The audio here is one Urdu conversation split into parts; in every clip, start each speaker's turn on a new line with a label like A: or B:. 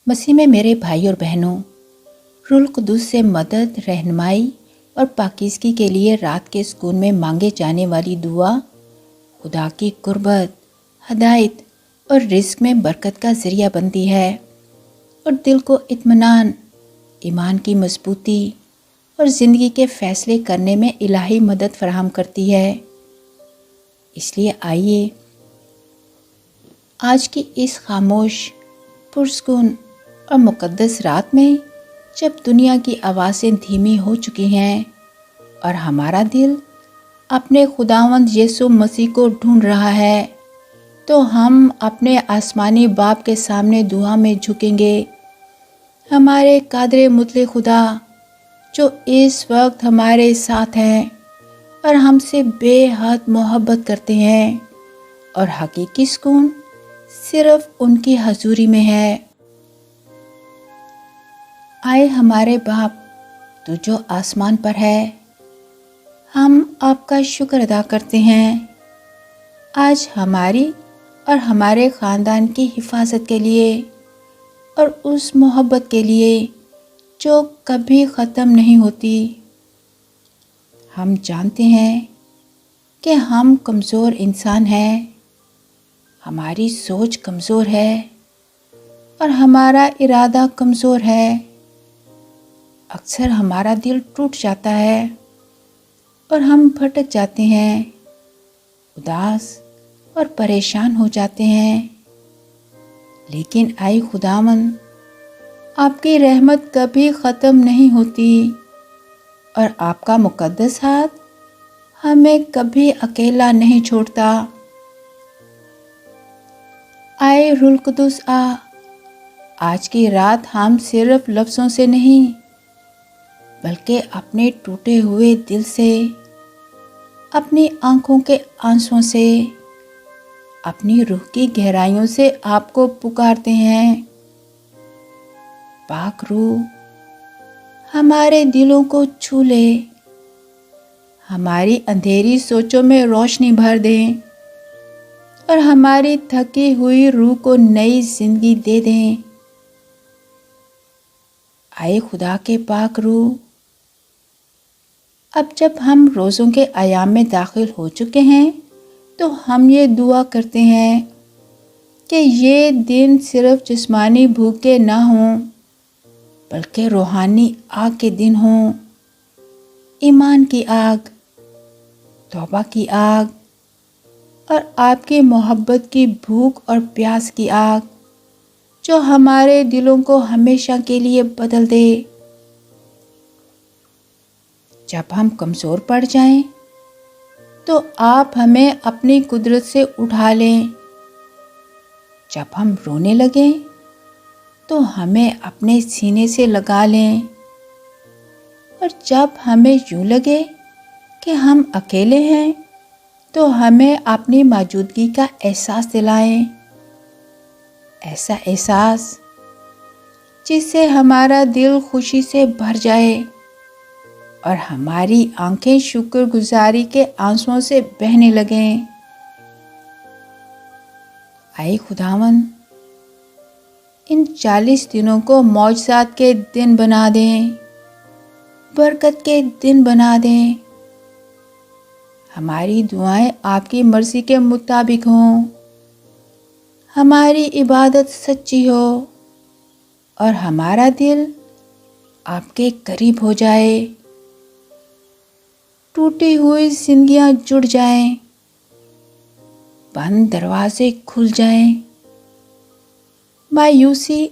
A: مسیح میں میرے بھائی اور بہنوں، روح القدس سے مدد، رہنمائی اور پاکیزگی کے لیے رات کے سکون میں مانگے جانے والی دعا خدا کی قربت، ہدایت اور رزق میں برکت کا ذریعہ بنتی ہے اور دل کو اطمینان، ایمان کی مضبوطی اور زندگی کے فیصلے کرنے میں الہی مدد فراہم کرتی ہے۔ اس لیے آئیے آج کی اس خاموش، پرسکون اور مقدس رات میں، جب دنیا کی آوازیں دھیمی ہو چکی ہیں اور ہمارا دل اپنے خداوند یسوع مسیح کو ڈھونڈ رہا ہے، تو ہم اپنے آسمانی باپ کے سامنے دعا میں جھکیں گے۔ ہمارے قادر مطلق خدا جو اس وقت ہمارے ساتھ ہیں اور ہم سے بے حد محبت کرتے ہیں، اور حقیقی سکون صرف ان کی حضوری میں ہے۔ آئے ہمارے باپ، تو جو آسمان پر ہے، ہم آپ کا شکر ادا کرتے ہیں آج ہماری اور ہمارے خاندان کی حفاظت کے لیے اور اس محبت کے لیے جو کبھی ختم نہیں ہوتی۔ ہم جانتے ہیں کہ ہم کمزور انسان ہیں، ہماری سوچ کمزور ہے اور ہمارا ارادہ کمزور ہے۔ اکثر ہمارا دل ٹوٹ جاتا ہے اور ہم بھٹک جاتے ہیں، اداس اور پریشان ہو جاتے ہیں۔ لیکن اے خداوند، آپ کی رحمت کبھی ختم نہیں ہوتی اور آپ کا مقدس ہاتھ ہمیں کبھی اکیلا نہیں چھوڑتا۔ اے روح القدس آج کی رات ہم صرف لفظوں سے نہیں بلکہ اپنے ٹوٹے ہوئے دل سے، اپنی آنکھوں کے آنسوں سے، اپنی روح کی گہرائیوں سے آپ کو پکارتے ہیں۔ پاک روح ہمارے دلوں کو چھو لے، ہماری اندھیری سوچوں میں روشنی بھر دیں اور ہماری تھکی ہوئی روح کو نئی زندگی دے دیں۔ اے خدا کے پاک روح، اب جب ہم روزوں کے ایام میں داخل ہو چکے ہیں، تو ہم یہ دعا کرتے ہیں کہ یہ دن صرف جسمانی بھوک کے نہ ہوں بلکہ روحانی آگ کے دن ہوں۔ ایمان کی آگ، توبہ کی آگ اور آپ کی محبت کی بھوک اور پیاس کی آگ جو ہمارے دلوں کو ہمیشہ کے لیے بدل دے۔ جب ہم کمزور پڑ جائیں تو آپ ہمیں اپنی قدرت سے اٹھا لیں۔ جب ہم رونے لگیں تو ہمیں اپنے سینے سے لگا لیں، اور جب ہمیں یوں لگے کہ ہم اکیلے ہیں تو ہمیں اپنی موجودگی کا احساس دلائیں۔ ایسا احساس جس سے ہمارا دل خوشی سے بھر جائے اور ہماری آنکھیں شکر گزاری کے آنسوؤں سے بہنے لگیں۔ اے خداوند، ان 40 دنوں کو معجزات کے دن بنا دیں، برکت کے دن بنا دیں۔ ہماری دعائیں آپ کی مرضی کے مطابق ہوں، ہماری عبادت سچی ہو اور ہمارا دل آپ کے قریب ہو جائے۔ ٹوٹی ہوئی زندگیاں جڑ جائیں، بند دروازے کھل جائیں، مایوسی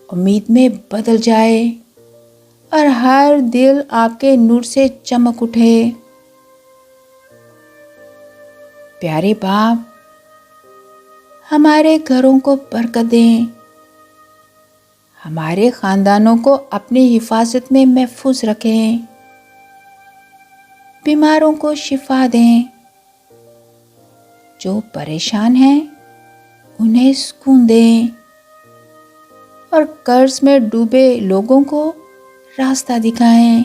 A: امید میں بدل جائے اور ہر دل آپ کے نور سے چمک اٹھے۔ پیارے باپ، ہمارے گھروں کو برکت دیں، ہمارے خاندانوں کو اپنی حفاظت میں محفوظ رکھیں، بیماروں کو شفا دیں، جو پریشان ہیں انہیں سکون دیں، اور قرض میں ڈوبے لوگوں کو راستہ دکھائیں،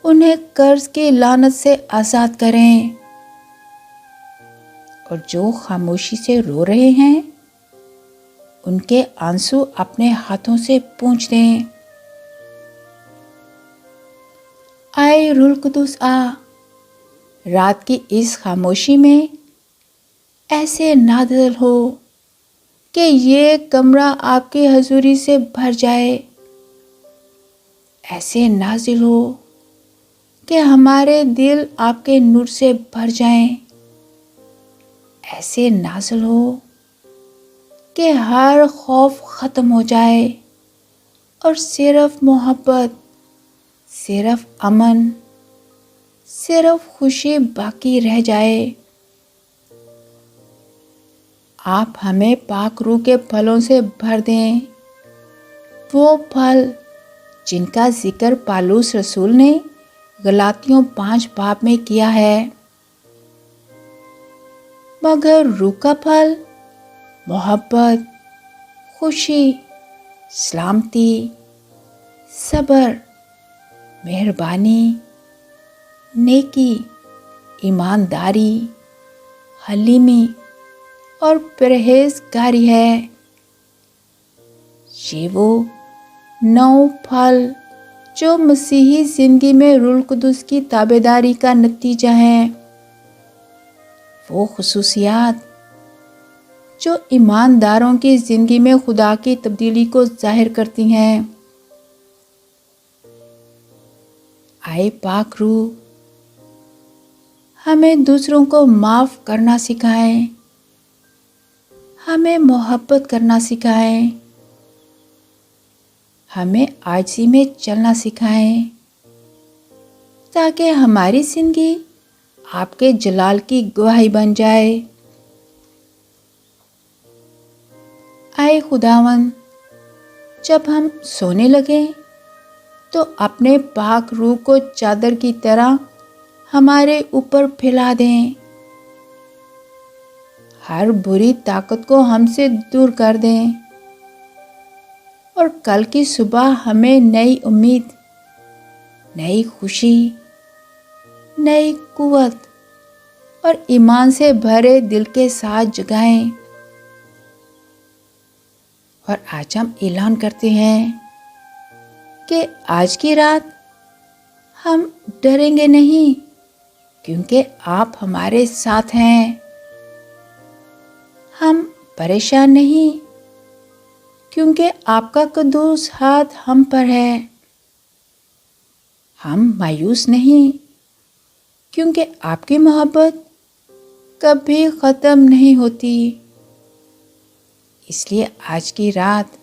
A: انہیں قرض کی لعنت سے آزاد کریں، اور جو خاموشی سے رو رہے ہیں ان کے آنسو اپنے ہاتھوں سے پونچھ دیں۔ آئے روح القدس آ، رات کی اس خاموشی میں ایسے نازل ہو کہ یہ کمرہ آپ کی حضوری سے بھر جائے، ایسے نازل ہو کہ ہمارے دل آپ کے نور سے بھر جائیں، ایسے نازل ہو کہ ہر خوف ختم ہو جائے اور صرف محبت، صرف امن، صرف خوشی باقی رہ جائے۔ آپ ہمیں پاک روح کے پھلوں سے بھر دیں، وہ پھل جن کا ذکر پالوس رسول نے غلاطیوں 5 باب میں کیا ہے۔ مگر روح کا پھل محبت، خوشی، سلامتی، صبر، مہربانی، نیکی، ایمانداری، حلیمی اور پرہیزگاری ہے۔ یہ وہ 9 پھل جو مسیحی زندگی میں روح القدس کی تابعداری کا نتیجہ ہیں، وہ خصوصیات جو ایمانداروں کی زندگی میں خدا کی تبدیلی کو ظاہر کرتی ہیں۔ آئے پاک روح، ہمیں دوسروں کو معاف کرنا سکھائیں، ہمیں محبت کرنا سکھائیں، ہمیں عاجزی میں چلنا سکھائیں، تاکہ ہماری زندگی آپ کے جلال کی گواہی بن جائے۔ آئے خداوند، جب ہم سونے لگیں تو اپنے پاک روح کو چادر کی طرح ہمارے اوپر پھیلا دیں، ہر بری طاقت کو ہم سے دور کر دیں، اور کل کی صبح ہمیں نئی امید، نئی خوشی، نئی قوت اور ایمان سے بھرے دل کے ساتھ جگائیں۔ اور آج ہم اعلان کرتے ہیں کہ آج کی رات ہم ڈریں گے نہیں، کیونکہ آپ ہمارے ساتھ ہیں۔ ہم پریشان نہیں، کیونکہ آپ کا قدوس ہاتھ ہم پر ہے۔ ہم مایوس نہیں، کیونکہ آپ کی محبت کبھی ختم نہیں ہوتی۔ اس لیے آج کی رات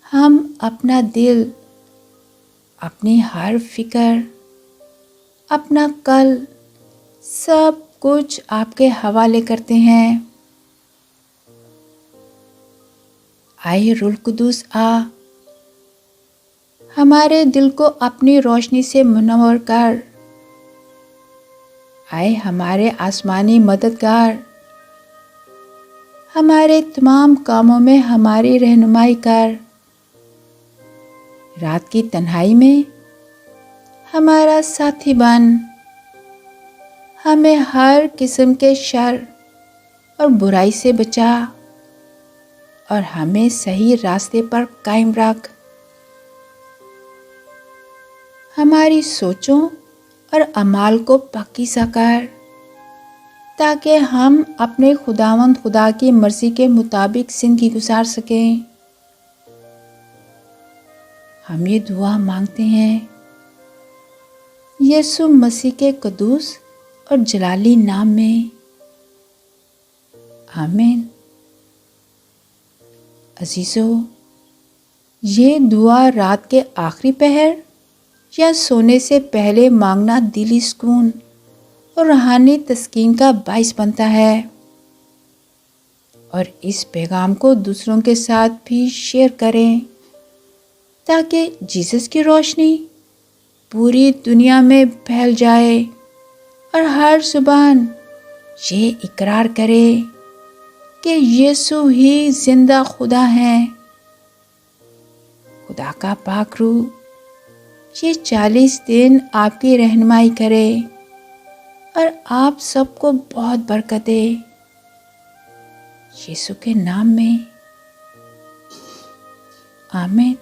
A: ہم اپنا دل، اپنی ہر فکر، اپنا کل، سب کچھ آپ کے حوالے کرتے ہیں۔ آئے روح القدس آ، ہمارے دل کو اپنی روشنی سے منور کر۔ آئے ہمارے آسمانی مددگار، ہمارے تمام کاموں میں ہماری رہنمائی کر۔ رات کی تنہائی میں ہمارا ساتھی بن، ہمیں ہر قسم کے شر اور برائی سے بچا، اور ہمیں صحیح راستے پر قائم رکھ۔ ہماری سوچوں اور اعمال کو پاکیزہ کر، تاکہ ہم اپنے خداوند خدا کی مرضی کے مطابق زندگی گزار سکیں۔ ہم یہ دعا مانگتے ہیں یسوع مسیح کے قدوس اور جلالی نام میں، آمین۔ عزیزو، یہ دعا رات کے آخری پہر یا سونے سے پہلے مانگنا دلی سکون اور روحانی تسکین کا باعث بنتا ہے، اور اس پیغام کو دوسروں کے ساتھ بھی شیئر کریں، تاکہ جیسس کی روشنی پوری دنیا میں پھیل جائے، اور ہر زبان یہ اقرار کرے کہ یسوع ہی زندہ خدا ہے۔ خدا کا پاک روح یہ 40 دن آپ کی رہنمائی کرے اور آپ سب کو بہت برکت دے، یسوع کے نام میں، آمین۔